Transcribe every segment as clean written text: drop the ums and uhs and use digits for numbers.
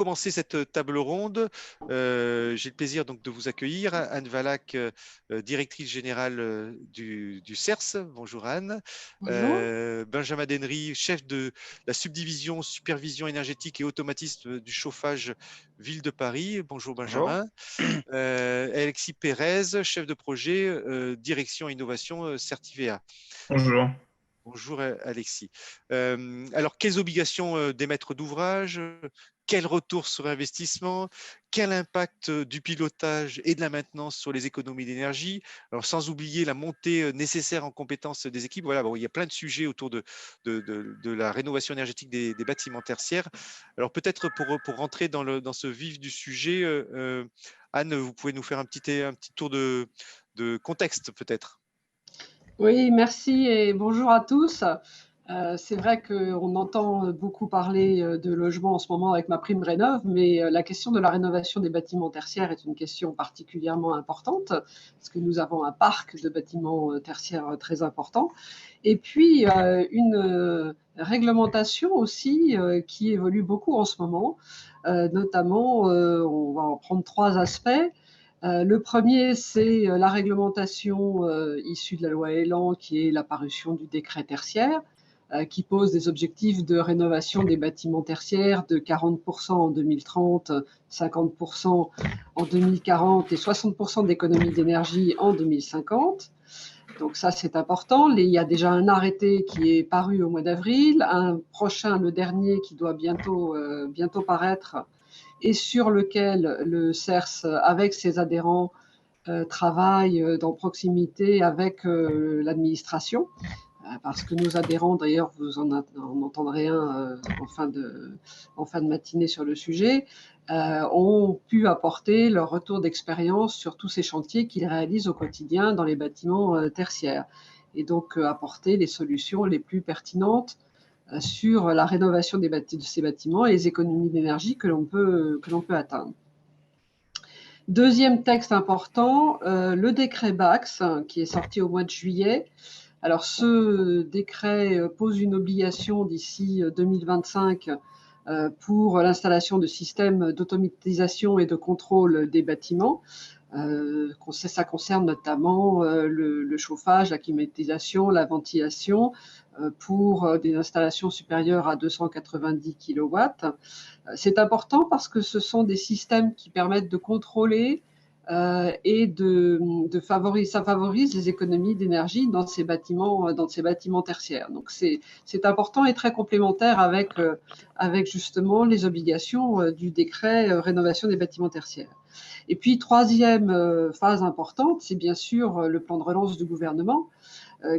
commencer cette table ronde, j'ai le plaisir donc de vous accueillir. Anne Valac, directrice générale du CERS. Bonjour Anne. Bonjour. Benjamin Dennery, chef de la subdivision supervision énergétique et automatisme du chauffage Ville de Paris. Bonjour Bonjour. Benjamin. Alexis Pérez, chef de projet direction innovation Certivea. Bonjour. Bonjour Alexis. Alors, quelles obligations des maîtres d'ouvrage? Quel retour sur investissement? Quel impact du pilotage et de la maintenance sur les économies d'énergie? Alors, sans oublier la montée nécessaire en compétences des équipes. Voilà, bon, il y a plein de sujets autour de la rénovation énergétique des bâtiments tertiaires. Alors, peut-être pour rentrer dans ce vif du sujet, Anne, vous pouvez nous faire un petit tour de contexte, peut-être. Oui, merci et bonjour à tous. C'est vrai qu'on entend beaucoup parler de logement en ce moment avec MaPrimeRénov', mais la question de la rénovation des bâtiments tertiaires est une question particulièrement importante, parce que nous avons un parc de bâtiments tertiaires très important. Et puis, une réglementation aussi qui évolue beaucoup en ce moment, notamment, on va en prendre trois aspects. Le premier, c'est la réglementation issue de la loi Elan, qui est la parution du décret tertiaire, qui pose des objectifs de rénovation des bâtiments tertiaires de 40% en 2030, 50% en 2040 et 60% d'économie d'énergie en 2050. Donc ça, c'est important. Il y a déjà un arrêté qui est paru au mois d'avril, un prochain, le dernier, qui doit bientôt paraître, et sur lequel le CERS, avec ses adhérents, travaille dans proximité avec l'administration, parce que nos adhérents, d'ailleurs, vous en entendrez un en fin de matinée sur le sujet, ont pu apporter leur retour d'expérience sur tous ces chantiers qu'ils réalisent au quotidien dans les bâtiments tertiaires, et donc apporter les solutions les plus pertinentes sur la rénovation de ces bâtiments et les économies d'énergie que l'on peut atteindre. Deuxième texte important, le décret BAX, qui est sorti au mois de juillet. Alors, ce décret pose une obligation d'ici 2025 pour l'installation de systèmes d'automatisation et de contrôle des bâtiments. Ça concerne notamment le chauffage, la climatisation, la ventilation pour des installations supérieures à 290 kW. C'est important parce que ce sont des systèmes qui permettent de contrôler et ça favorise les économies d'énergie dans ces bâtiments tertiaires. Donc c'est important et très complémentaire avec justement les obligations du décret rénovation des bâtiments tertiaires. Et puis troisième phase importante, c'est bien sûr le plan de relance du gouvernement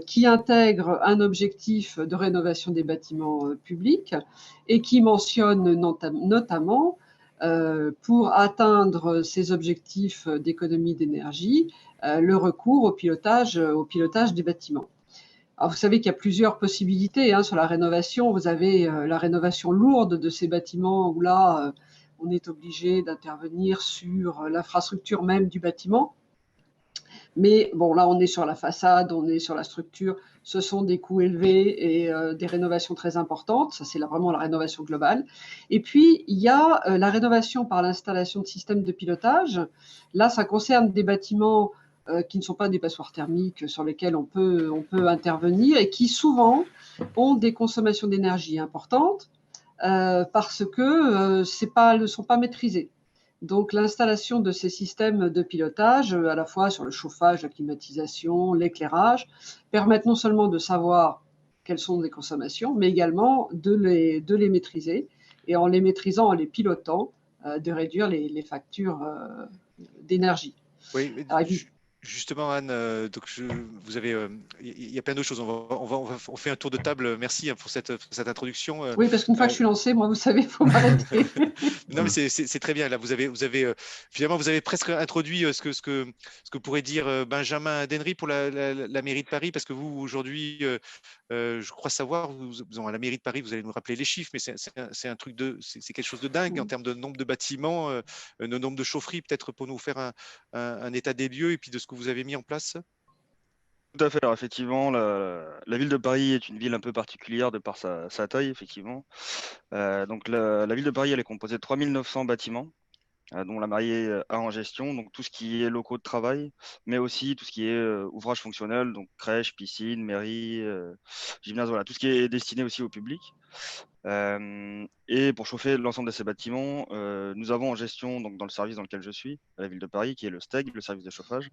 qui intègre un objectif de rénovation des bâtiments publics et qui mentionne notamment pour atteindre ces objectifs d'économie d'énergie, le recours au pilotage des bâtiments. Alors vous savez qu'il y a plusieurs possibilités sur la rénovation. Vous avez la rénovation lourde de ces bâtiments où là, on est obligé d'intervenir sur l'infrastructure même du bâtiment. Mais bon, là, on est sur la façade, on est sur la structure. Ce sont des coûts élevés et des rénovations très importantes. Ça, c'est vraiment la rénovation globale. Et puis, il y a la rénovation par l'installation de systèmes de pilotage. Là, ça concerne des bâtiments qui ne sont pas des passoires thermiques sur lesquels on peut intervenir et qui souvent ont des consommations d'énergie importantes parce que ne sont pas maîtrisés. Donc l'installation de ces systèmes de pilotage, à la fois sur le chauffage, la climatisation, l'éclairage, permettent non seulement de savoir quelles sont les consommations, mais également de les maîtriser, et en les maîtrisant, en les pilotant, de réduire les factures d'énergie. Oui, mais justement, Anne, donc il y a plein d'autres choses. On fait un tour de table. Merci pour cette introduction. Oui, parce qu'une fois que je suis lancée, moi, vous savez, il faut m'arrêter. Non, mais c'est très bien. Là, finalement, vous avez presque introduit ce que pourrait dire Benjamin Dennery pour la mairie de Paris, parce que vous, aujourd'hui, je crois savoir, à la mairie de Paris, vous allez nous rappeler les chiffres, mais c'est quelque chose de dingue en termes de nombre de bâtiments, de nombre de chaufferies, peut-être pour nous faire un état des lieux et puis de ce que vous avez mis en place. Tout à fait. Alors effectivement, la ville de Paris est une ville un peu particulière de par sa taille, effectivement. Donc la ville de Paris, elle est composée de 3900 bâtiments, dont la mairie a en gestion, donc tout ce qui est locaux de travail, mais aussi tout ce qui est ouvrages fonctionnels, donc crèche, piscine, mairie, gymnase, voilà, tout ce qui est destiné aussi au public. Et pour chauffer l'ensemble de ces bâtiments, nous avons en gestion, donc dans le service dans lequel je suis, à la ville de Paris, qui est le STEG, le service de chauffage,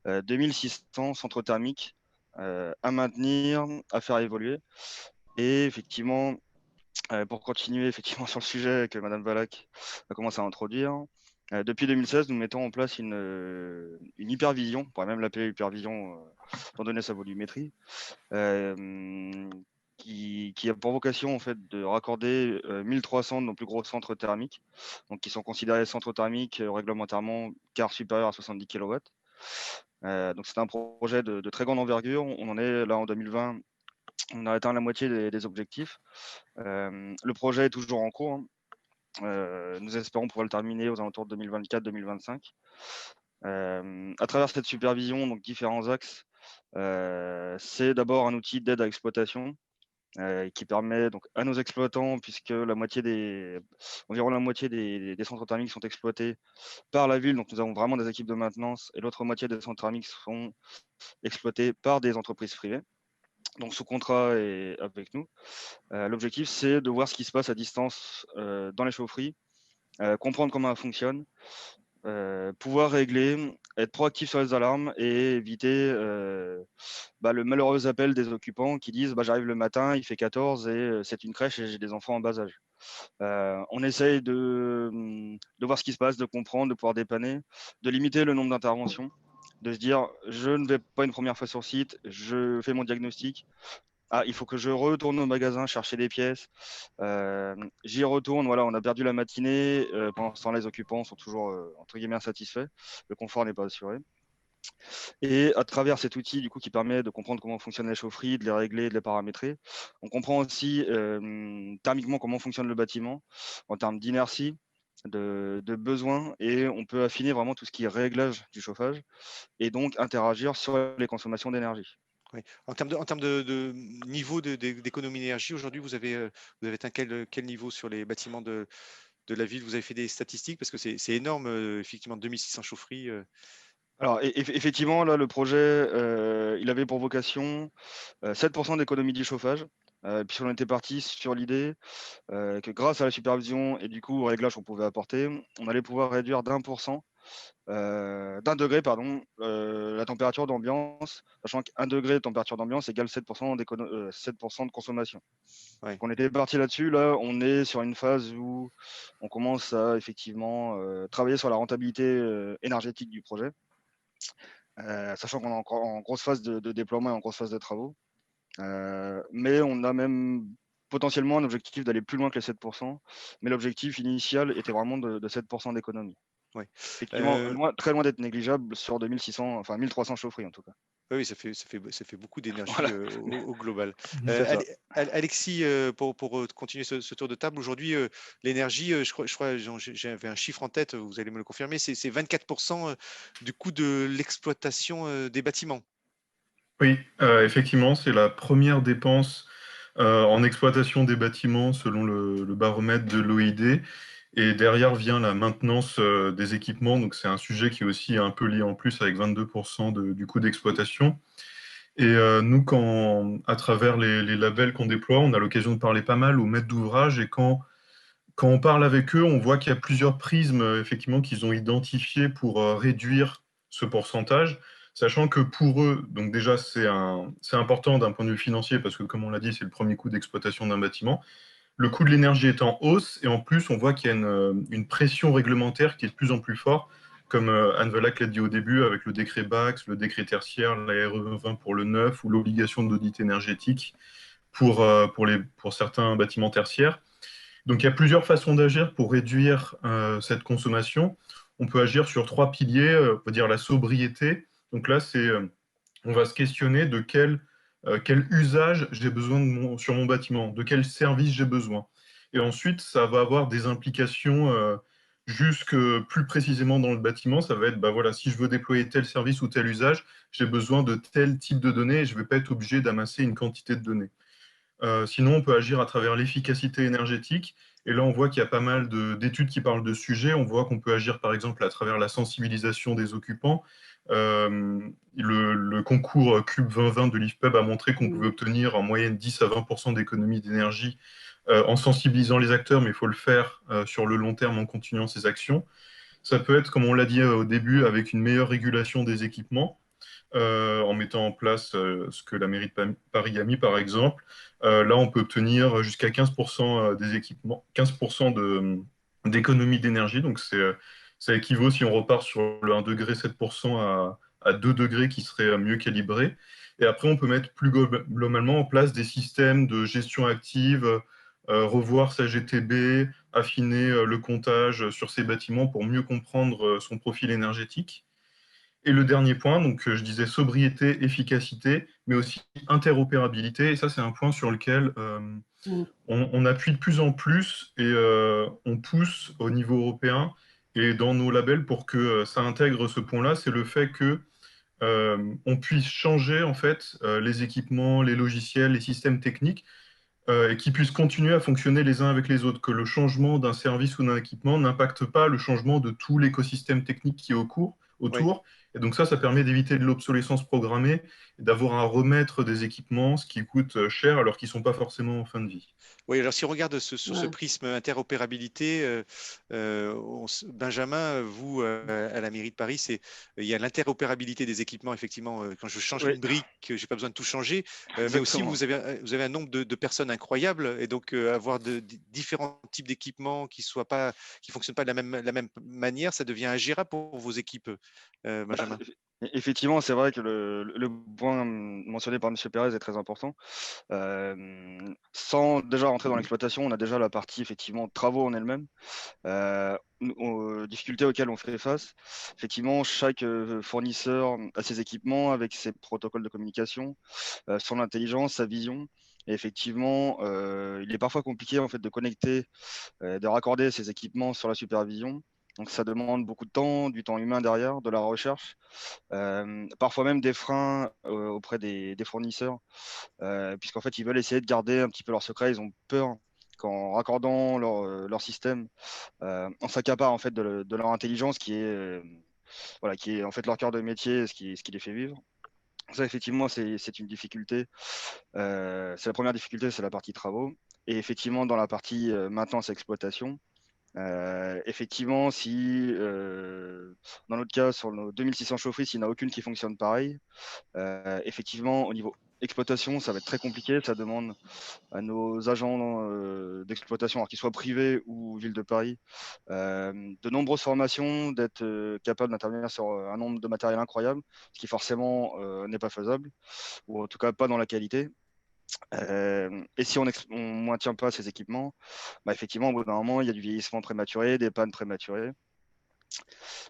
2600 centres thermiques à maintenir, à faire évoluer. Et effectivement, pour continuer effectivement sur le sujet que Madame Valac a commencé à introduire, depuis 2016, nous mettons en place une hypervision, on pourrait même l'appeler hypervision, étant donné sa volumétrie, qui a pour vocation en fait de raccorder 1300 de nos plus gros centres thermiques, donc qui sont considérés centres thermiques réglementairement car supérieurs à 70 kW. Donc c'est un projet de très grande envergure. On en est là en 2020, on a atteint la moitié des objectifs. Le projet est toujours en cours, hein. Nous espérons pouvoir le terminer aux alentours de 2024-2025. À travers cette supervision, donc différents axes, c'est d'abord un outil d'aide à exploitation qui permet donc à nos exploitants, puisque environ la moitié des centres thermiques sont exploités par la ville, donc nous avons vraiment des équipes de maintenance, et l'autre moitié des centres thermiques sont exploités par des entreprises privées, donc sous contrat et avec nous. L'objectif, c'est de voir ce qui se passe à distance dans les chaufferies, comprendre comment elles fonctionnent, pouvoir régler, être proactif sur les alarmes et éviter le malheureux appel des occupants qui disent j'arrive le matin, il fait 14 et c'est une crèche et j'ai des enfants en bas âge. On essaye de voir ce qui se passe, de comprendre, de pouvoir dépanner, de limiter le nombre d'interventions, de se dire je ne vais pas une première fois sur site, je fais mon diagnostic. Ah, il faut que je retourne au magasin chercher des pièces. J'y retourne, voilà, on a perdu la matinée. Pendant ce temps, les occupants sont toujours, entre guillemets, insatisfaits. Le confort n'est pas assuré. Et à travers cet outil, du coup, qui permet de comprendre comment fonctionnent les chaufferies, de les régler, de les paramétrer, on comprend aussi thermiquement comment fonctionne le bâtiment en termes d'inertie, de besoins, et on peut affiner vraiment tout ce qui est réglage du chauffage et donc interagir sur les consommations d'énergie. Oui. En termes de niveau d'économie d'énergie, aujourd'hui, vous avez atteint quel niveau sur les bâtiments de la ville? Vous avez fait des statistiques parce que c'est énorme, effectivement, 2600 chaufferies. Alors, effectivement, là, le projet, il avait pour vocation 7% d'économie du chauffage. Puisqu'on était parti sur l'idée que grâce à la supervision et du coup au réglage qu'on pouvait apporter, on allait pouvoir réduire d'un degré, pardon, la température d'ambiance, sachant qu'un degré de température d'ambiance égale 7% 7% de consommation. Ouais. Donc on était parti là-dessus. Là, on est sur une phase où on commence à effectivement travailler sur la rentabilité énergétique du projet. Sachant qu'on est encore en grosse phase de déploiement et en grosse phase de travaux. Mais on a même potentiellement un objectif d'aller plus loin que les 7%. Mais l'objectif initial était vraiment de 7% d'économie. Ouais. Effectivement, très loin d'être négligeable sur 2600, enfin 1300 chaufferies en tout cas. Oui, ça fait beaucoup d'énergie Voilà, au global. c'est ça. Alexis, pour continuer ce tour de table, aujourd'hui, l'énergie, je crois, j'avais un chiffre en tête, vous allez me le confirmer, c'est 24% du coût de l'exploitation des bâtiments. Oui, effectivement, c'est la première dépense en exploitation des bâtiments selon le baromètre de l'OID. Et derrière vient la maintenance des équipements. Donc c'est un sujet qui est aussi un peu lié en plus avec 22% du coût d'exploitation. Et nous, à travers les labels qu'on déploie, on a l'occasion de parler pas mal aux maîtres d'ouvrage. Et quand on parle avec eux, on voit qu'il y a plusieurs prismes effectivement qu'ils ont identifiés pour réduire ce pourcentage, sachant que pour eux, donc déjà c'est important d'un point de vue financier parce que comme on l'a dit, c'est le premier coût d'exploitation d'un bâtiment. Le coût de l'énergie est en hausse et en plus on voit qu'il y a une pression réglementaire qui est de plus en plus forte, comme Anne Velac l'a dit au début avec le décret BAX, le décret tertiaire, la RE 20 pour le neuf ou l'obligation d'audit énergétique pour certains bâtiments tertiaires. Donc il y a plusieurs façons d'agir pour réduire cette consommation. On peut agir sur trois piliers, on peut dire la sobriété. Donc là, on va se questionner de quel usage j'ai besoin sur mon bâtiment, de quel service j'ai besoin. Et ensuite, ça va avoir des implications jusque plus précisément dans le bâtiment, ça va être, bah voilà, si je veux déployer tel service ou tel usage, j'ai besoin de tel type de données et je ne vais pas être obligé d'amasser une quantité de données. Sinon, on peut agir à travers l'efficacité énergétique. Et là, on voit qu'il y a pas mal d'études qui parlent de ce sujet. On voit qu'on peut agir, par exemple, à travers la sensibilisation des occupants. Le concours Cube 2020 de l'IFPEB a montré qu'on pouvait obtenir en moyenne 10 à 20% d'économie d'énergie en sensibilisant les acteurs, mais il faut le faire sur le long terme en continuant ces actions. Ça peut être, comme on l'a dit au début, avec une meilleure régulation des équipements en mettant en place ce que la mairie de Paris a mis, par exemple. Là, on peut obtenir jusqu'à 15% des équipements, 15% d'économie d'énergie. Donc, ça équivaut, si on repart sur le 1 degré 7% à 2 degrés qui seraient mieux calibrés. Et après, on peut mettre plus globalement en place des systèmes de gestion active, revoir sa GTB, affiner le comptage sur ces bâtiments pour mieux comprendre son profil énergétique. Et le dernier point, donc je disais sobriété, efficacité, mais aussi interopérabilité. Et ça, c'est un point sur lequel on appuie de plus en plus et on pousse au niveau européen et dans nos labels pour que ça intègre ce point-là. C'est le fait que on puisse changer en fait les équipements, les logiciels, les systèmes techniques et qui puissent continuer à fonctionner les uns avec les autres, que le changement d'un service ou d'un équipement n'impacte pas le changement de tout l'écosystème technique qui est Oui. autour. Et donc ça permet d'éviter de l'obsolescence programmée et d'avoir à remettre des équipements, ce qui coûte cher alors qu'ils ne sont pas forcément en fin de vie. Oui, alors si on regarde sur ce prisme interopérabilité, Benjamin, vous, à la mairie de Paris, il y a l'interopérabilité des équipements, effectivement, quand je change une brique, je n'ai pas besoin de tout changer, mais aussi vous avez un nombre de personnes incroyables, et donc avoir différents types d'équipements qui fonctionnent pas de la même manière, ça devient ingérable pour vos équipes, Benjamin. Effectivement, c'est vrai que le point mentionné par M. Pérez est très important. Sans déjà rentrer dans l'exploitation, on a déjà la partie effectivement travaux en elle-même, aux difficultés auxquelles on fait face. Effectivement, chaque fournisseur a ses équipements avec ses protocoles de communication, son intelligence, sa vision. Et effectivement, il est parfois compliqué en fait de connecter, de raccorder ces équipements sur la supervision. Donc ça demande beaucoup de temps, du temps humain derrière, de la recherche, parfois même des freins auprès des fournisseurs, puisqu'en fait ils veulent essayer de garder un petit peu leur secret, ils ont peur qu'en raccordant leur système, on s'accapare en fait de leur intelligence qui est en fait leur cœur de métier, ce qui les fait vivre. Ça effectivement c'est une difficulté. C'est la première difficulté, c'est la partie travaux. Et effectivement dans la partie maintenance et exploitation, effectivement, si dans notre cas, sur nos 2600 chaufferies, s'il n'y en a aucune qui fonctionne pareil, effectivement, au niveau exploitation, ça va être très compliqué. Ça demande à nos agents d'exploitation, alors qu'ils soient privés ou Ville de Paris, de nombreuses formations, d'être capable d'intervenir sur un nombre de matériel incroyable, ce qui forcément n'est pas faisable, ou en tout cas pas dans la qualité. Et si on ne maintient pas ces équipements, bah effectivement, au bout d'un moment, il y a du vieillissement prématuré, des pannes prématurées,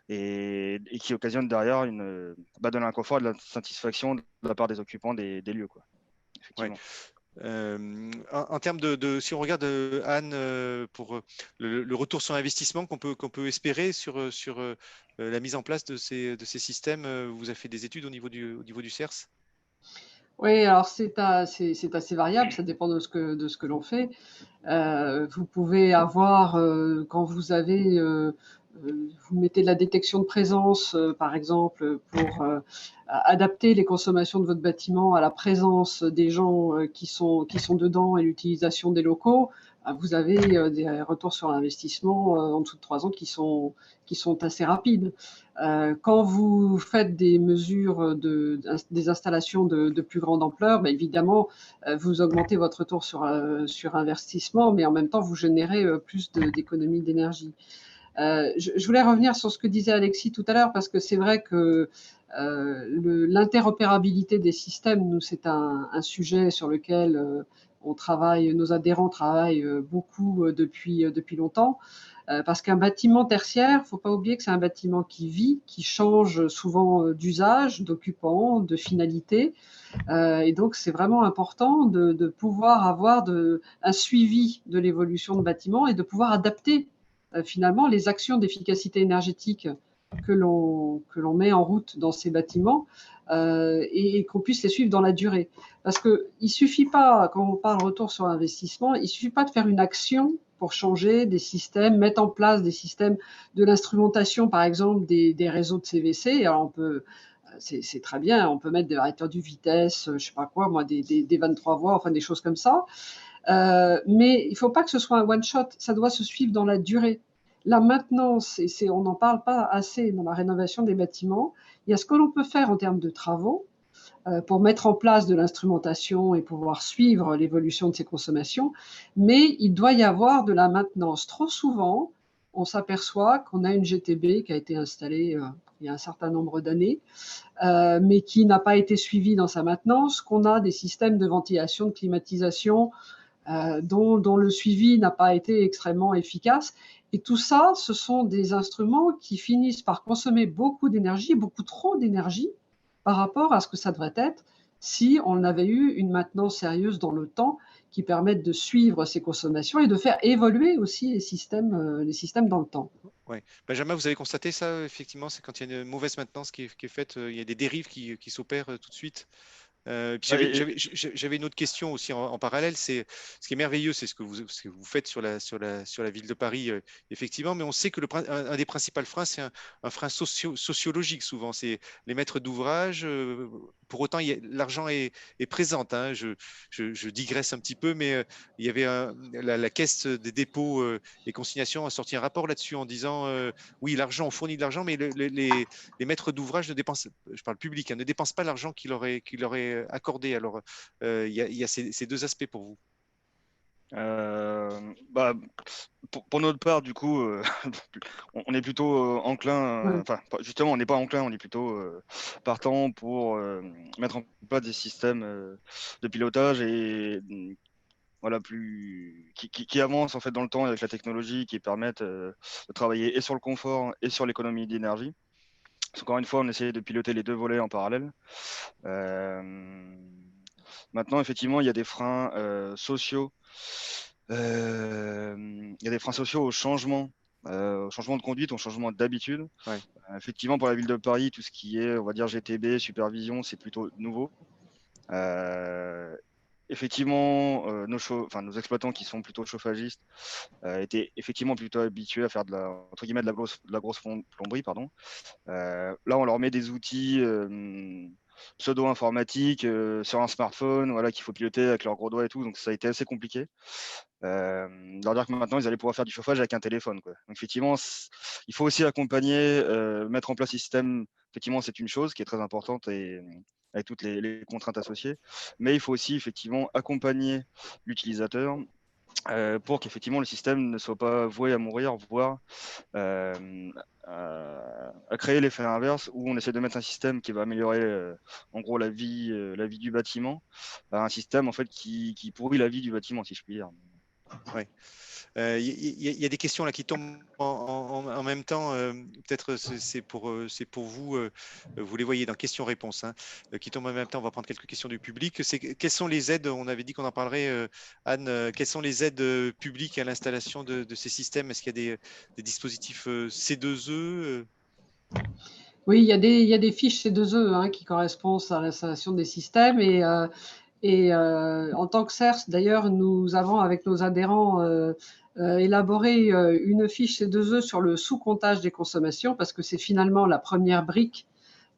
et qui occasionnent derrière de l'inconfort et de l'insatisfaction de la part des occupants des lieux, quoi. Effectivement. En termes si on regarde, Anne, pour le retour sur investissement qu'on peut espérer sur la mise en place de ces systèmes, vous avez fait des études au niveau du CERS? Oui, alors c'est assez variable, ça dépend de ce que l'on fait. Vous pouvez avoir, quand vous mettez de la détection de présence, par exemple, pour adapter les consommations de votre bâtiment à la présence des gens qui sont dedans et l'utilisation des locaux, vous avez des retours sur investissement en dessous de 3 ans qui sont assez rapides. Quand vous faites des mesures des installations de plus grande ampleur, bah, évidemment, vous augmentez votre retour sur investissement, mais en même temps, vous générez plus d'économies d'énergie. Je voulais revenir sur ce que disait Alexis tout à l'heure, parce que c'est vrai que l'interopérabilité des systèmes, nous, c'est un sujet sur lequel nos adhérents travaillent beaucoup depuis longtemps. Parce qu'un bâtiment tertiaire, il ne faut pas oublier que c'est un bâtiment qui vit, qui change souvent d'usage, d'occupant, de finalité. Et donc, c'est vraiment important de pouvoir avoir un suivi de l'évolution de bâtiment et de pouvoir adapter finalement les actions d'efficacité énergétique que l'on met en route dans ces bâtiments et qu'on puisse les suivre dans la durée. Parce qu'il ne suffit pas, quand on parle retour sur investissement, il ne suffit pas de faire une action pour changer des systèmes, mettre en place des systèmes de l'instrumentation, par exemple des réseaux de CVC. Alors c'est très bien, on peut mettre des variateurs du vitesse, je ne sais pas quoi, moi, des 23 voies, enfin des choses comme ça. Mais il ne faut pas que ce soit un one-shot, ça doit se suivre dans la durée. La maintenance, on n'en parle pas assez dans la rénovation des bâtiments. Il y a ce que l'on peut faire en termes de travaux pour mettre en place de l'instrumentation et pouvoir suivre l'évolution de ces consommations, mais il doit y avoir de la maintenance. Trop souvent, on s'aperçoit qu'on a une GTB qui a été installée il y a un certain nombre d'années, mais qui n'a pas été suivie dans sa maintenance, qu'on a des systèmes de ventilation, de climatisation dont le suivi n'a pas été extrêmement efficace. Et tout ça, ce sont des instruments qui finissent par consommer beaucoup d'énergie, beaucoup trop d'énergie par rapport à ce que ça devrait être si on avait eu une maintenance sérieuse dans le temps qui permette de suivre ces consommations et de faire évoluer aussi les systèmes dans le temps. Ouais. Benjamin, vous avez constaté ça, effectivement, c'est quand il y a une mauvaise maintenance qui est faite, il y a des dérives qui s'opèrent tout de suite. J'avais une autre question aussi en parallèle. C'est ce qui est merveilleux, c'est ce que vous faites sur la ville de Paris, effectivement. Mais on sait que un des principaux freins, c'est un frein sociologique souvent. C'est les maîtres d'ouvrage. Pour autant, l'argent est présent. Hein. Je digresse un petit peu, mais il y avait la Caisse des dépôts et consignations a sorti un rapport là-dessus en disant oui, l'argent, on fournit de l'argent, mais les maîtres d'ouvrage ne dépensent, je parle public, hein, ne dépensent pas l'argent qu'il aurait accordé. Alors, il y a ces deux aspects pour vous. Pour notre part, du coup, on est plutôt enclin, enfin, justement, on n'est pas enclin, on est plutôt partant pour mettre en place des systèmes de pilotage et voilà, qui avancent en fait dans le temps avec la technologie, qui permettent de travailler et sur le confort et sur l'économie d'énergie. Encore une fois, on essaie de piloter les deux volets en parallèle. Maintenant, effectivement, il y a des freins sociaux. Il y a des freins sociaux au changement de conduite, au changement d'habitude. Ouais. Effectivement, pour la ville de Paris, tout ce qui est, on va dire, GTB, supervision, c'est plutôt nouveau. Effectivement, nos exploitants qui sont plutôt chauffagistes étaient effectivement plutôt habitués à faire entre guillemets, de la grosse plomberie. Pardon. Là, on leur met des outils pseudo-informatiques sur un smartphone, voilà, qu'il faut piloter avec leurs gros doigts et tout. Donc, ça a été assez compliqué. Leur dire que maintenant, ils allaient pouvoir faire du chauffage avec un téléphone, quoi. Donc, effectivement, il faut aussi accompagner, mettre en place un système. Effectivement, c'est une chose qui est très importante et avec toutes les contraintes associées. Mais il faut aussi effectivement accompagner l'utilisateur pour qu'effectivement le système ne soit pas voué à mourir, voire à créer l'effet inverse où on essaie de mettre un système qui va améliorer en gros la vie du bâtiment, un système en fait qui pourrit la vie du bâtiment, si je puis dire. Ouais. Y a des questions là qui tombent en même temps. Peut-être c'est pour vous. Vous les voyez dans questions-réponses, hein, qui tombent en même temps. On va prendre quelques questions du public. Quelles sont les aides? On avait dit qu'on en parlerait, Anne. Quelles sont les aides publiques à l'installation de ces systèmes? Est-ce qu'il y a des dispositifs C2E? Oui, il y a des fiches C2E hein, qui correspondent à l'installation des systèmes et en tant que CERS, d'ailleurs, nous avons avec nos adhérents élaboré une fiche C2E sur le sous-comptage des consommations parce que c'est finalement la première brique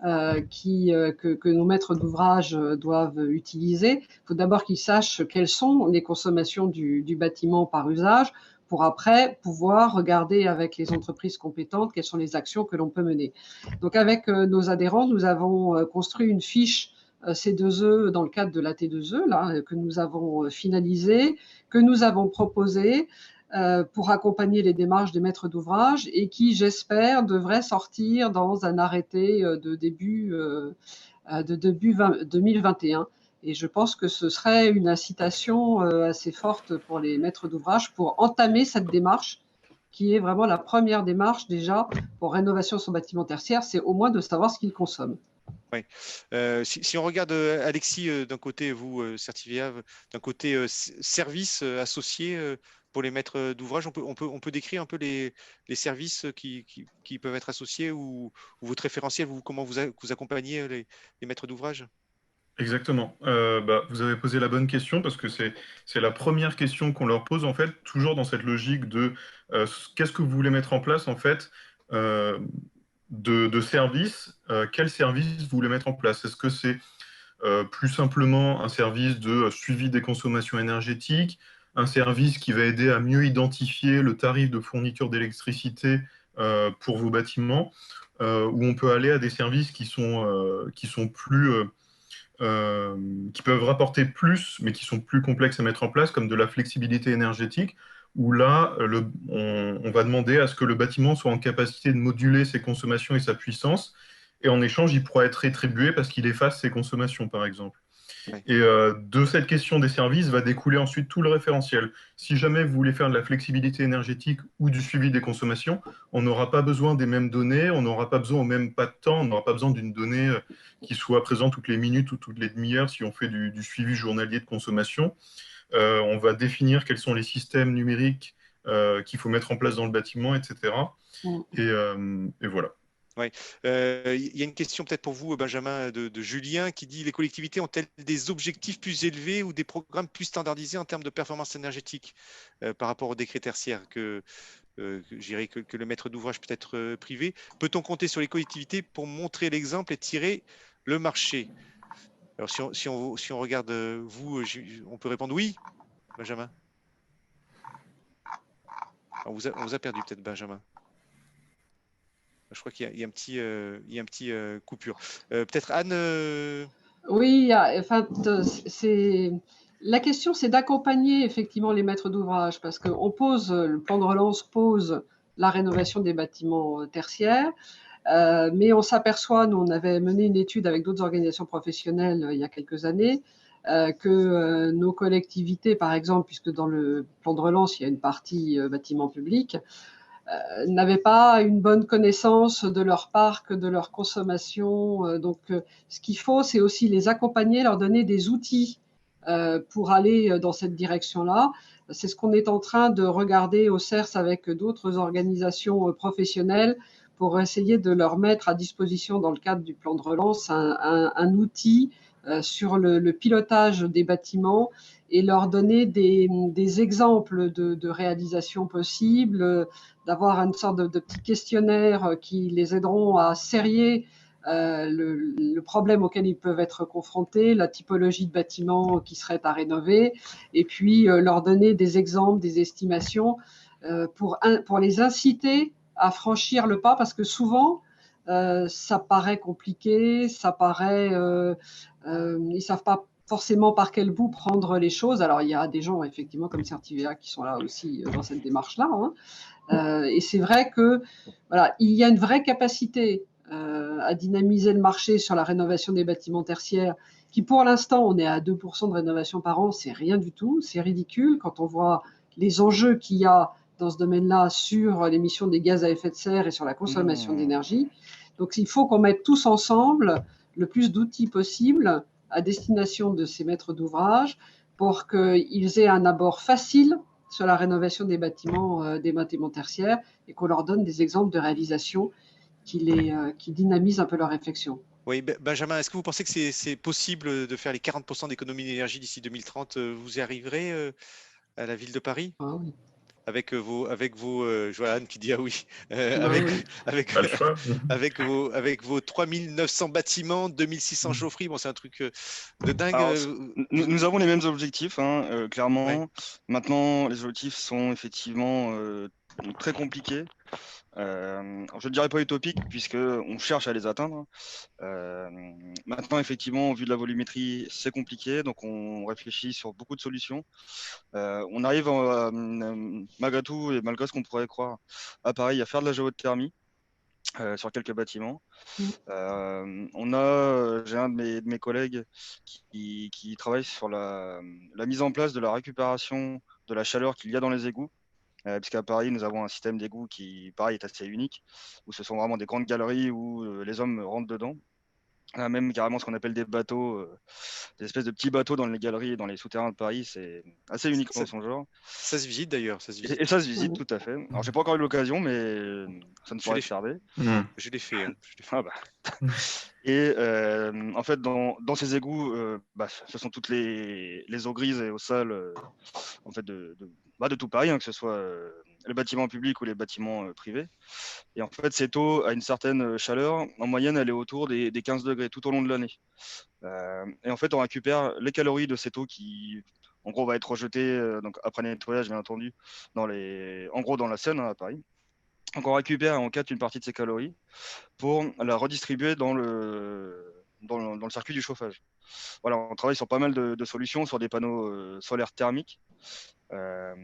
que nos maîtres d'ouvrage doivent utiliser. Il faut d'abord qu'ils sachent quelles sont les consommations du bâtiment par usage pour après pouvoir regarder avec les entreprises compétentes quelles sont les actions que l'on peut mener. Donc avec nos adhérents, nous avons construit une fiche C2E dans le cadre de la T2E là, que nous avons finalisée, que nous avons proposée pour accompagner les démarches des maîtres d'ouvrage et qui, j'espère, devrait sortir dans un arrêté de début 2021. Et je pense que ce serait une incitation assez forte pour les maîtres d'ouvrage pour entamer cette démarche qui est vraiment la première démarche déjà pour rénovation de son bâtiment tertiaire, c'est au moins de savoir ce qu'il consomme. Oui. Si on regarde, Alexis, d'un côté, vous, Certivia, d'un côté service associé, pour les maîtres d'ouvrage. On peut décrire un peu les services qui peuvent être associés ou votre référentiel, comment vous accompagnez les maîtres d'ouvrage? Exactement. Vous avez posé la bonne question parce que c'est la première question qu'on leur pose, en fait, toujours dans cette logique de qu'est-ce que vous voulez mettre en place, en fait, euh, de service, quel service vous voulez mettre en place? Est-ce que c'est plus simplement un service de suivi des consommations énergétiques, un service qui va aider à mieux identifier le tarif de fourniture d'électricité pour vos bâtiments, ou on peut aller à des services qui sont plus euh, qui peuvent rapporter plus, mais qui sont plus complexes à mettre en place, comme de la flexibilité énergétique, où là, on va demander à ce que le bâtiment soit en capacité de moduler ses consommations et sa puissance, et en échange, il pourra être rétribué parce qu'il efface ses consommations, par exemple. Ouais. Et de cette question des services va découler ensuite tout le référentiel. Si jamais vous voulez faire de la flexibilité énergétique ou du suivi des consommations, on n'aura pas besoin des mêmes données, on n'aura pas besoin au même pas de temps, on n'aura pas besoin d'une donnée qui soit présente toutes les minutes ou toutes les demi-heures si on fait du suivi journalier de consommation. On va définir quels sont les systèmes numériques qu'il faut mettre en place dans le bâtiment, etc. Mm. Et voilà. Ouais. Il y a une question peut-être pour vous, Benjamin, de Julien, qui dit: les collectivités ont-elles des objectifs plus élevés ou des programmes plus standardisés en termes de performance énergétique par rapport au décret tertiaire je dirais que le maître d'ouvrage peut être privé? Peut-on compter sur les collectivités pour montrer l'exemple et tirer le marché? Alors, si on regarde vous, on peut répondre oui, Benjamin. On vous a perdu peut-être, Benjamin. Je crois qu'il y a un petit, coupure. Peut-être Anne. Oui, enfin, la question, c'est d'accompagner effectivement les maîtres d'ouvrage parce que le plan de relance pose la rénovation des bâtiments tertiaires, mais on s'aperçoit, nous on avait mené une étude avec d'autres organisations professionnelles il y a quelques années, que nos collectivités, par exemple, puisque dans le plan de relance il y a une partie bâtiments publics, n'avaient pas une bonne connaissance de leur parc, de leur consommation. Donc, ce qu'il faut, c'est aussi les accompagner, leur donner des outils pour aller dans cette direction-là. C'est ce qu'on est en train de regarder au CERS avec d'autres organisations professionnelles pour essayer de leur mettre à disposition, dans le cadre du plan de relance, un outil sur le pilotage des bâtiments et leur donner des exemples de réalisations possibles, d'avoir une sorte de petits questionnaires qui les aideront à serrer le problème auquel ils peuvent être confrontés, la typologie de bâtiments qui seraient à rénover, et puis leur donner des exemples, des estimations pour les inciter à franchir le pas, parce que souvent, ça paraît compliqué, ça paraît, ils savent pas forcément par quel bout prendre les choses. Alors il y a des gens effectivement comme Certivea qui sont là aussi dans cette démarche-là, hein. Et c'est vrai que voilà, il y a une vraie capacité à dynamiser le marché sur la rénovation des bâtiments tertiaires, qui pour l'instant, on est à 2% de rénovation par an, c'est rien du tout, c'est ridicule quand on voit les enjeux qu'il y a dans ce domaine-là sur l'émission des gaz à effet de serre et sur la consommation d'énergie. Donc il faut qu'on mette tous ensemble le plus d'outils possible à destination de ces maîtres d'ouvrage pour qu'ils aient un abord facile sur la rénovation des bâtiments tertiaires et qu'on leur donne des exemples de réalisation qui dynamisent un peu leur réflexion. Oui, Benjamin, est-ce que vous pensez que c'est possible de faire les 40% d'économie d'énergie d'ici 2030? Vous y arriverez à la ville de Paris? Ah oui. Avec vos Joanne qui dit ah oui, Bah oui. avec, Pas le choix. avec vos 3900 bâtiments, 2600 chaufferies, bon, c'est un truc de dingue. Alors, nous avons les mêmes objectifs, hein, Ouais. clairement. Maintenant, les objectifs sont effectivement très compliqués. Je ne dirais pas utopiques, puisqu'on cherche à les atteindre. Maintenant, effectivement, au vu de la volumétrie, c'est compliqué, donc on réfléchit sur beaucoup de solutions. On arrive malgré tout, et malgré ce qu'on pourrait croire, à Paris, à faire de la géothermie sur quelques bâtiments. J'ai un de mes collègues qui travaille sur la mise en place de la récupération de la chaleur qu'il y a dans les égouts. Puisqu'à Paris, nous avons un système d'égout qui, pareil, est assez unique, où ce sont vraiment des grandes galeries où les hommes rentrent dedans. On a même carrément ce qu'on appelle des bateaux, des espèces de petits bateaux dans les galeries et dans les souterrains de Paris. C'est assez unique Ça, en son genre. ça se visite d'ailleurs, ça se Et visite. ça se visite, Mhm. tout à fait. Alors, j'ai pas encore eu l'occasion, mais ça ne Je saurait l'ai être tardé. Hmm. je l'ai fait, hein, je l'ai fait. Ah bah. Et en fait, dans ces égouts, ce sont toutes les eaux grises et eaux sales en fait, de tout Paris, hein, que ce soit les bâtiments publics ou les bâtiments privés. Et en fait, cette eau a une certaine chaleur. En moyenne, elle est autour des 15 degrés tout au long de l'année. Et en fait, on récupère les calories de cette eau qui, en gros, va être rejetée donc après nettoyage, bien entendu, en gros, dans la Seine, hein, à Paris. Donc, on récupère et on capte une partie de ces calories pour la redistribuer dans le circuit du chauffage. Voilà, on travaille sur pas mal de solutions, sur des panneaux solaires thermiques euh,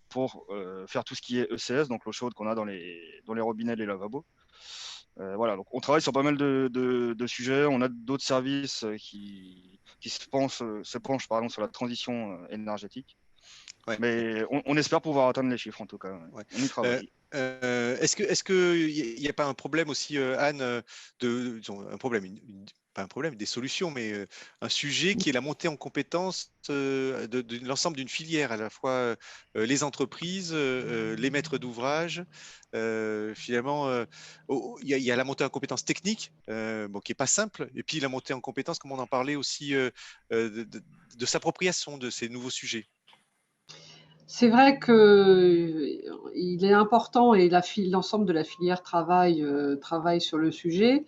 pour faire tout ce qui est ECS, donc l'eau chaude qu'on a dans les robinets et les lavabos. Voilà, donc on travaille sur pas mal de sujets. On a d'autres services qui se penchent pardon, sur la transition énergétique. Ouais, Mais on espère pouvoir atteindre les chiffres en tout cas. ouais. On y travaille. Est-ce que il n'y a pas un problème aussi, Anne, disons, un problème, pas un problème, des solutions, mais un sujet qui est la montée en compétences de l'ensemble d'une filière, à la fois les entreprises, les maîtres d'ouvrage. Finalement, il y a la montée en compétences techniques, bon, qui est pas simple, et puis la montée en compétences, comme on en parlait aussi, de s'appropriation de ces nouveaux sujets. C'est vrai qu'il est important et l'ensemble de la filière travaille sur le sujet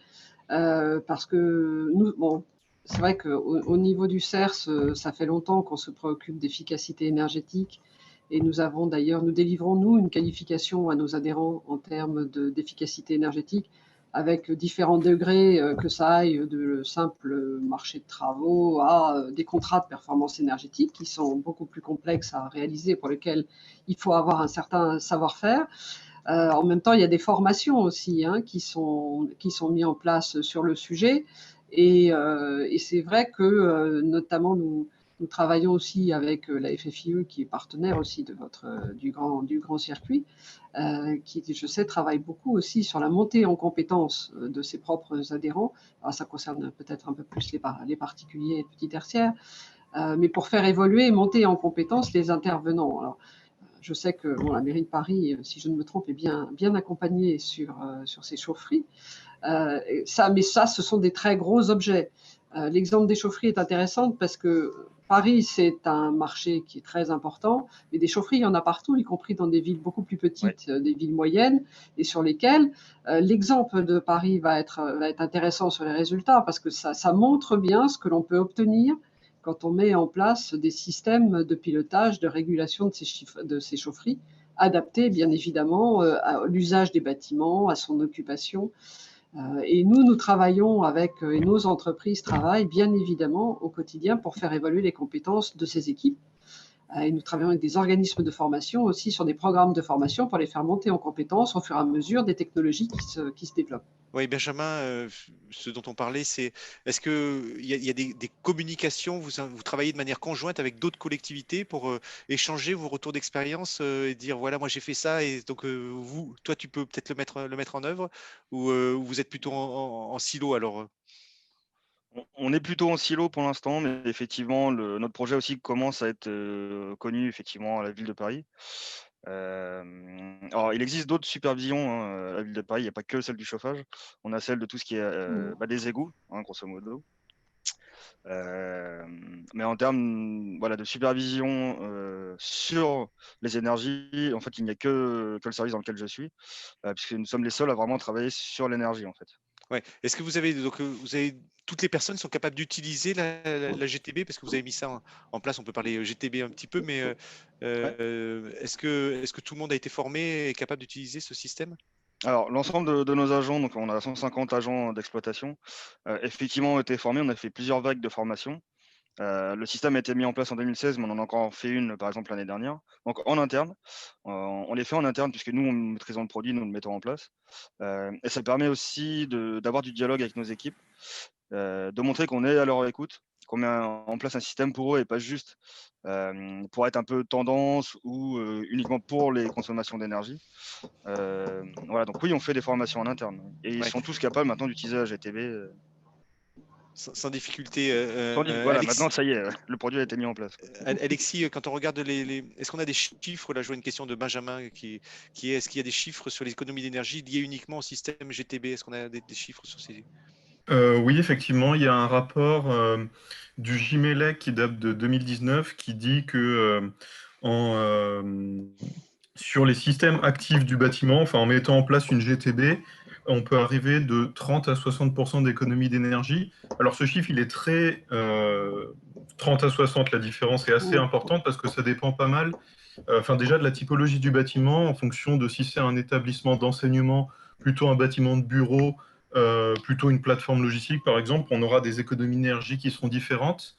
parce que nous, bon, c'est vrai qu'au niveau du CERS, ça fait longtemps qu'on se préoccupe d'efficacité énergétique et nous délivrons nous une qualification à nos adhérents en termes d'efficacité énergétique avec différents degrés, que ça aille de simple marché de travaux à des contrats de performance énergétique qui sont beaucoup plus complexes à réaliser, pour lesquels il faut avoir un certain savoir-faire. En même temps, il y a des formations aussi qui sont mises en place sur le sujet. Et c'est vrai que notamment nous travaillons aussi avec la FFIE qui est partenaire aussi du grand circuit, qui, je sais, travaille beaucoup aussi sur la montée en compétences de ses propres adhérents. Alors, ça concerne peut-être un peu plus les particuliers et petits tertiaires, mais pour faire évoluer et monter en compétences les intervenants. Alors, je sais que la mairie de Paris, si je ne me trompe, est bien accompagnée sur ces chaufferies. Mais ça, ce sont des très gros objets. L'exemple des chaufferies est intéressant parce que Paris, c'est un marché qui est très important, mais des chaufferies, il y en a partout, y compris dans des villes beaucoup plus Ouais. petites, des villes moyennes, et sur lesquelles l'exemple de Paris va être intéressant sur les résultats parce que ça montre bien ce que l'on peut obtenir quand on met en place des systèmes de pilotage, de régulation de ces chaufferies, adaptés bien évidemment à l'usage des bâtiments, à son occupation. Et nous travaillons et nos entreprises travaillent bien évidemment au quotidien pour faire évoluer les compétences de ces équipes. Et nous travaillons avec des organismes de formation aussi sur des programmes de formation pour les faire monter en compétences au fur et à mesure des technologies qui se développent. Oui, Benjamin, ce dont on parlait, c'est est-ce qu'il y a des communications, vous travaillez de manière conjointe avec d'autres collectivités pour échanger vos retours d'expérience et dire voilà, moi j'ai fait ça et donc toi tu peux peut-être le mettre en œuvre ou vous êtes plutôt en silo alors? On est plutôt en silo pour l'instant, mais effectivement, notre projet aussi commence à être connu effectivement à la ville de Paris. Alors, il existe d'autres supervisions à la ville de Paris, il n'y a pas que celle du chauffage. On a celle de tout ce qui est des égouts, grosso modo. Mais en termes voilà, de supervision sur les énergies, en fait, il n'y a que le service dans lequel je suis, puisque nous sommes les seuls à vraiment travailler sur l'énergie, en fait. Ouais. Est-ce que toutes les personnes sont capables d'utiliser la GTB parce que vous avez mis ça en place, on peut parler GTB un petit peu, mais Ouais. est-ce que tout le monde a été formé et est capable d'utiliser ce système? Alors, l'ensemble de nos agents, donc on a 150 agents d'exploitation, effectivement ont été formés. On a fait plusieurs vagues de formation. Le système a été mis en place en 2016, mais on en a encore fait une, par exemple, l'année dernière. Donc, en interne, on les fait en interne puisque nous, on maîtrisons le produit, nous le mettons en place. Et ça permet aussi d'avoir du dialogue avec nos équipes, de montrer qu'on est à leur écoute, qu'on met en place un système pour eux et pas juste pour être un peu tendance ou uniquement pour les consommations d'énergie. Voilà, donc oui, on fait des formations en interne et ils Ouais. sont tous capables maintenant d'utiliser la GTB. sans difficulté. Voilà, maintenant, ça y est, le produit a été mis en place. Alexis, quand on regarde est-ce qu'on a des chiffres? Là, je vois une question de Benjamin est-ce qu'il y a des chiffres sur les économies d'énergie liées uniquement au système GTB? Est-ce qu'on a des chiffres sur ces... Oui, effectivement, il y a un rapport du GIMELEC qui date de 2019 qui dit que en, euh, sur les systèmes actifs du bâtiment, enfin en mettant en place une GTB, on peut arriver de 30 à 60% d'économie d'énergie. Alors ce chiffre, il est très 30 à 60, la différence est assez importante parce que ça dépend pas mal, enfin déjà de la typologie du bâtiment en fonction de si c'est un établissement d'enseignement, plutôt un bâtiment de bureau, plutôt une plateforme logistique par exemple, on aura des économies d'énergie qui seront différentes.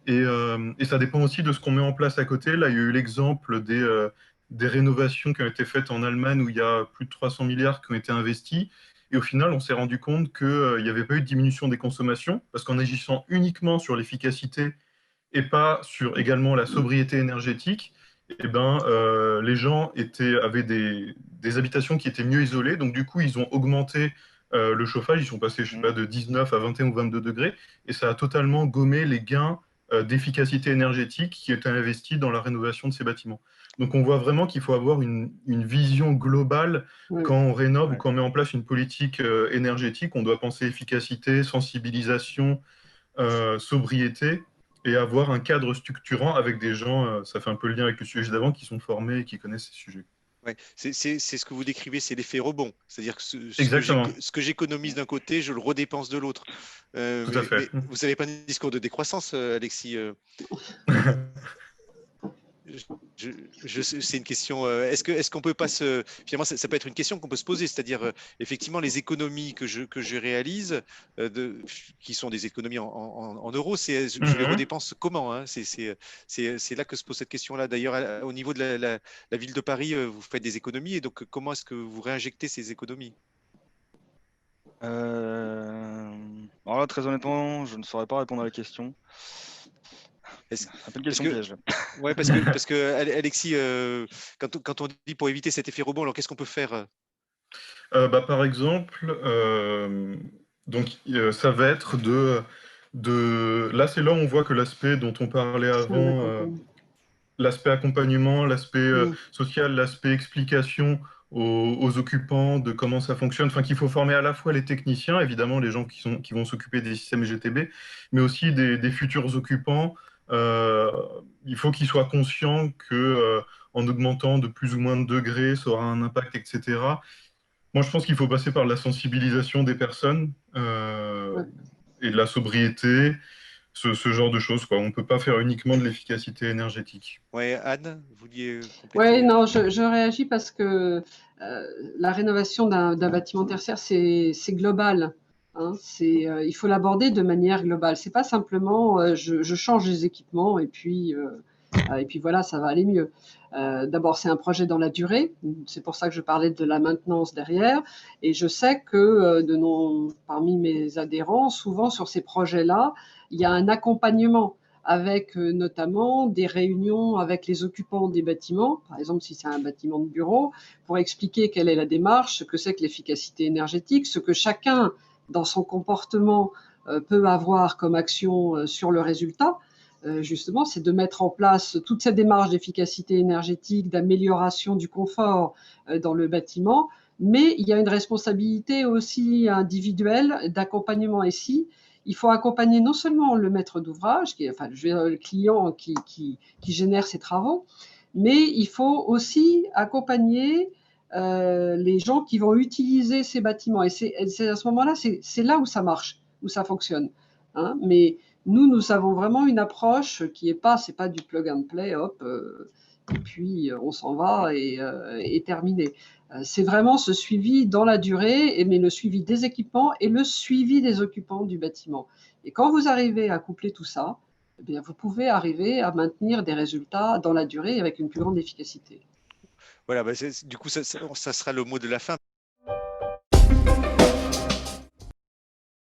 Et ça dépend aussi de ce qu'on met en place à côté. Là, il y a eu l'exemple des rénovations qui ont été faites en Allemagne où il y a plus de 300 milliards qui ont été investis. Et au final, on s'est rendu compte qu'il n'y avait pas eu de diminution des consommations parce qu'en agissant uniquement sur l'efficacité et pas sur également la sobriété énergétique, eh ben, les gens avaient des habitations qui étaient mieux isolées. Donc, du coup, ils ont augmenté le chauffage. Ils sont passés, je sais pas, de 19 à 21 ou 22 degrés. Et ça a totalement gommé les gains d'efficacité énergétique qui étaient investis dans la rénovation de ces bâtiments. Donc, on voit vraiment qu'il faut avoir une vision globale quand on rénove ou quand on met en place une politique énergétique. On doit penser efficacité, sensibilisation, sobriété et avoir un cadre structurant avec des gens, ça fait un peu le lien avec le sujet d'avant, qui sont formés et qui connaissent ces sujets. Ouais, c'est ce que vous décrivez, c'est l'effet rebond. C'est-à-dire que Exactement, ce que j'économise d'un côté, je le redépense de l'autre. tout à fait. Mais vous n'avez pas un discours de décroissance, Alexis. C'est une question. Est-ce qu'on peut pas finalement, ça peut être une question qu'on peut se poser, c'est-à-dire effectivement les économies que je réalise, qui sont des économies en euros, je les redépense comment, hein? C'est là que se pose cette question-là. D'ailleurs, au niveau de la ville de Paris, vous faites des économies et donc comment est-ce que vous réinjectez ces économies? Alors là, très honnêtement, je ne saurais pas répondre à la question. C'est un peu une question piège. Ouais, parce que Alexis, quand on dit pour éviter cet effet rebond, alors qu'est-ce qu'on peut faire? Par exemple, donc, ça va être là, c'est là où on voit que l'aspect dont on parlait avant, l'aspect accompagnement, l'aspect social, l'aspect explication aux occupants de comment ça fonctionne, enfin qu'il faut former à la fois les techniciens, évidemment les gens qui vont s'occuper des systèmes GTB, mais aussi des futurs occupants. Euh, il faut qu'ils soient conscients que en augmentant de plus ou moins de degrés, ça aura un impact, etc. Moi, je pense qu'il faut passer par la sensibilisation des personnes et de la sobriété, ce genre de choses, quoi. On ne peut pas faire uniquement de l'efficacité énergétique. Ouais, Anne, vous vouliez compléter? Oui, non, je réagis parce que la rénovation d'un bâtiment tertiaire, c'est global. Hein, il faut l'aborder de manière globale. C'est pas simplement je change les équipements et puis voilà, ça va aller mieux. D'abord, c'est un projet dans la durée. C'est pour ça que je parlais de la maintenance derrière. Et je sais que parmi mes adhérents, souvent sur ces projets-là, il y a un accompagnement avec notamment des réunions avec les occupants des bâtiments, par exemple si c'est un bâtiment de bureau, pour expliquer quelle est la démarche, ce que c'est que l'efficacité énergétique, ce que chacun dans son comportement peut avoir comme action sur le résultat. Justement, c'est de mettre en place toute cette démarche d'efficacité énergétique, d'amélioration du confort dans le bâtiment, mais il y a une responsabilité aussi individuelle d'accompagnement ici. Il faut accompagner non seulement le maître d'ouvrage, le client qui génère ces travaux, mais il faut aussi accompagner les gens qui vont utiliser ces bâtiments. Et c'est à ce moment-là, c'est là où ça marche, où ça fonctionne. Hein, mais nous avons vraiment une approche qui c'est pas du plug and play, hop, et puis on s'en va et terminé. C'est vraiment ce suivi dans la durée, mais le suivi des équipements et le suivi des occupants du bâtiment. Et quand vous arrivez à coupler tout ça, eh bien, vous pouvez arriver à maintenir des résultats dans la durée avec une plus grande efficacité. Voilà, du coup, ça sera le mot de la fin.